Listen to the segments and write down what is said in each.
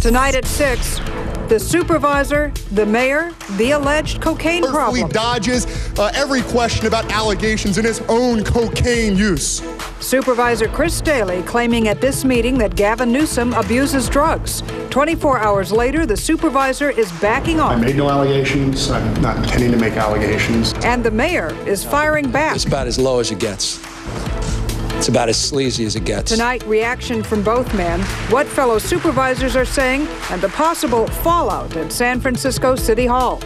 Tonight at 6, the supervisor, the mayor, the alleged cocaine problem. He dodges every question about allegations in his own cocaine use. Supervisor Chris Daly claiming at this meeting that Gavin Newsom abuses drugs. 24 hours later, the supervisor is backing off. I made no allegations. I'm not intending to make allegations. And the mayor is firing back. It's about as low as it gets. It's about as sleazy as it gets. Tonight, reaction from both men, what fellow supervisors are saying, and the possible fallout at San Francisco City Hall.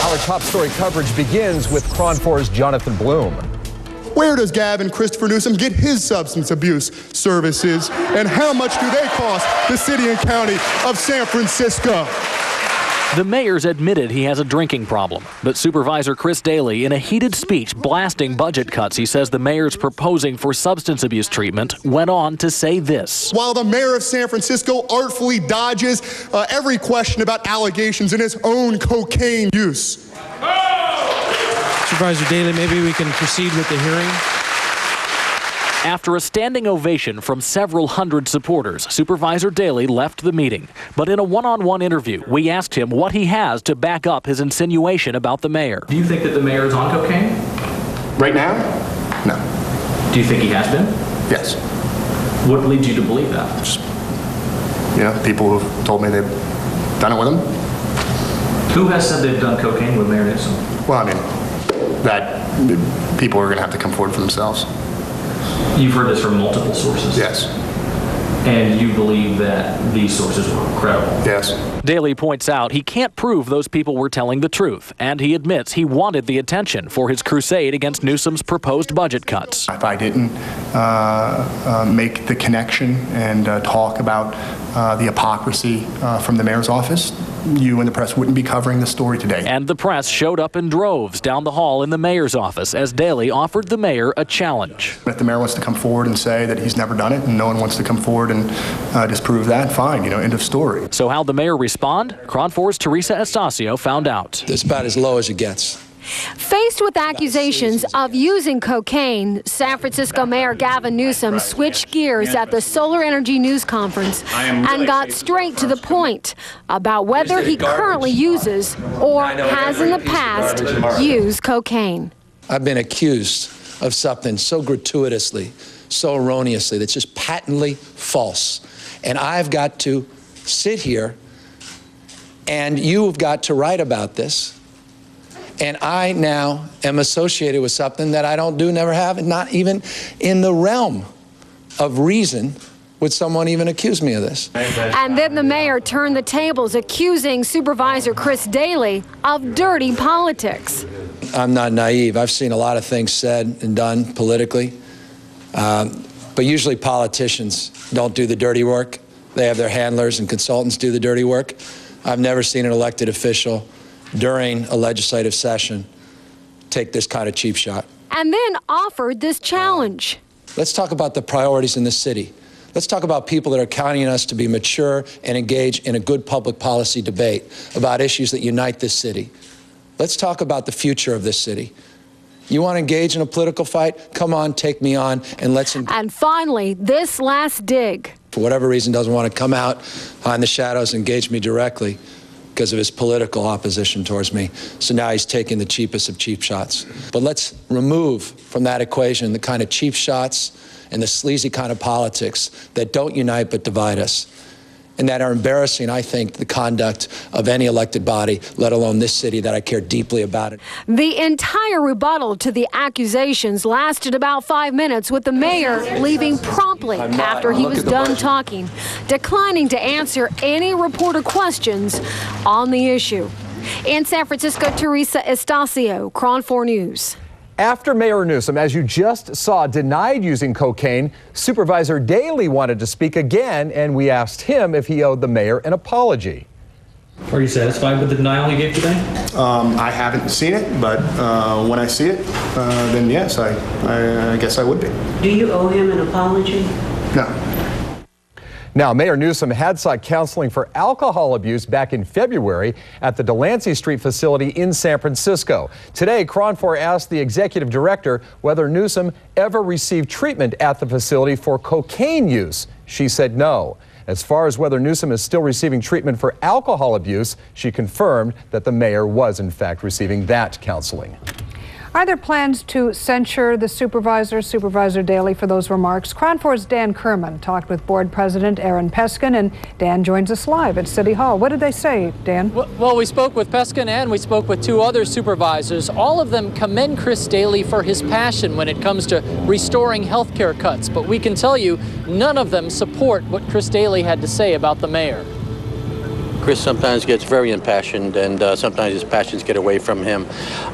Our top story coverage begins with KRON 4's Jonathan Bloom. Where does Gavin Christopher Newsom get his substance abuse services, and how much do they cost the city and county of San Francisco? The mayor's admitted he has a drinking problem, but Supervisor Chris Daly, in a heated speech blasting budget cuts he says the mayor's proposing for substance abuse treatment, went on to say this. While the mayor of San Francisco artfully dodges every question about allegations in his own cocaine use. Supervisor Daly, maybe we can proceed with the hearing. After a standing ovation from several hundred supporters, Supervisor Daly left the meeting. But in a one-on-one interview, we asked him what he has to back up his insinuation about the mayor. Do you think that the mayor is on cocaine? Right now? No. Do you think he has been? Yes. What leads you to believe that? Just, people who've told me they've done it with him. Who has said they've done cocaine with Mayor Newsom? Well, that people are going to have to come forward for themselves. You've heard this from multiple sources? Yes. And you believe that these sources were credible? Yes. Daly points out he can't prove those people were telling the truth, and he admits he wanted the attention for his crusade against Newsom's proposed budget cuts. If I didn't make the connection and talk about the hypocrisy from the mayor's office, you and the press wouldn't be covering the story today. And the press showed up in droves down the hall in the mayor's office as Daly offered the mayor a challenge. If the mayor wants to come forward and say that he's never done it and no one wants to come forward and disprove that, fine, end of story. So how'd the mayor respond? KRON 4's Teresa Estacio found out. It's about as low as it gets. Faced with accusations of using cocaine, San Francisco Mayor Gavin Newsom switched gears at the Solar Energy News Conference and got straight to the point about whether he currently uses or has in the past used cocaine. I've been accused of something so gratuitously, so erroneously, that's just patently false. And I've got to sit here, and you've got to write about this. And I now am associated with something that I don't do, never have, and not even in the realm of reason would someone even accuse me of this. And then the mayor turned the tables, accusing Supervisor Chris Daly of dirty politics. I'm not naive. I've seen a lot of things said and done politically. But usually politicians don't do the dirty work. They have their handlers and consultants do the dirty work. I've never seen an elected official during a legislative session take this kind of cheap shot. And then offered this challenge. Let's talk about the priorities in the city. Let's talk about people that are counting on us to be mature and engage in a good public policy debate about issues that unite this city. Let's talk about the future of this city. You want to engage in a political fight? Come on, take me on, and let's... And finally, this last dig. For whatever reason, doesn't want to come out behind the shadows and engage me directly because of his political opposition towards me. So now he's taking the cheapest of cheap shots. But let's remove from that equation the kind of cheap shots and the sleazy kind of politics that don't unite but divide us, and that are embarrassing, I think, the conduct of any elected body, let alone this city that I care deeply about. The entire rebuttal to the accusations lasted about 5 minutes, with the mayor leaving promptly after he was done talking, declining to answer any reporter questions on the issue. In San Francisco, Teresa Estacio, KRON 4 News. After Mayor Newsom, as you just saw, denied using cocaine, Supervisor Daly wanted to speak again, and we asked him if he owed the mayor an apology. Are you satisfied with the denial he gave today? I haven't seen it, but when I see it, then yes, I guess I would be. Do you owe him an apology? No. Now, Mayor Newsom had sought counseling for alcohol abuse back in February at the Delancey Street facility in San Francisco. Today, KRON 4 asked the executive director whether Newsom ever received treatment at the facility for cocaine use. She said no. As far as whether Newsom is still receiving treatment for alcohol abuse, she confirmed that the mayor was in fact receiving that counseling. Are there plans to censure the Supervisor Daley, for those remarks? KRON 4's Dan Kerman talked with Board President Aaron Peskin, and Dan joins us live at City Hall. What did they say, Dan? Well, we spoke with Peskin and we spoke with two other supervisors. All of them commend Chris Daley for his passion when it comes to restoring health care cuts. But we can tell you, none of them support what Chris Daley had to say about the mayor. Chris sometimes gets very impassioned, and sometimes his passions get away from him.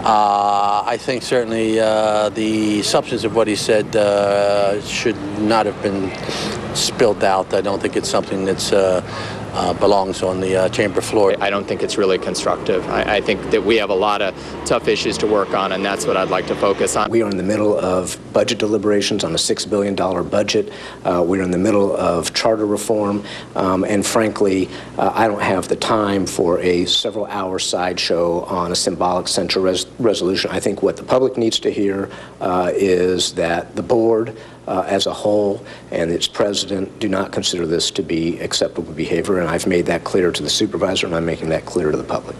I think certainly the substance of what he said should not have been spilled out. I don't think it's something that's belongs on the chamber floor. I don't think it's really constructive. I think that we have a lot of tough issues to work on, and that's what I'd like to focus on. We are in the middle of budget deliberations on a $6 billion budget. We're in the middle of charter reform, and frankly, I don't have the time for a several-hour sideshow on a symbolic censure resolution. I think what the public needs to hear is that the board as a whole and its president do not consider this to be acceptable behavior, and I've made that clear to the supervisor, and I'm making that clear to the public.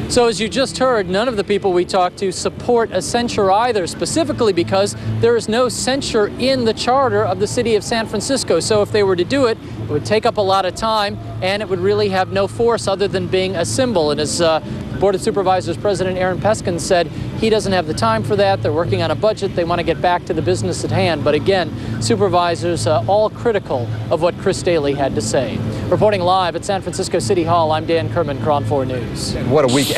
So as you just heard, none of the people we talked to support a censure either, specifically because there is no censure in the charter of the city of San Francisco. So if they were to do it, it would take up a lot of time, and it would really have no force other than being a symbol. And as Board of Supervisors President Aaron Peskin said, he doesn't have the time for that. They're working on a budget. They want to get back to the business at hand. But again, supervisors all critical of what Chris Daley had to say. Reporting live at San Francisco City Hall, I'm Dan Kerman, KRON 4 News. What a week at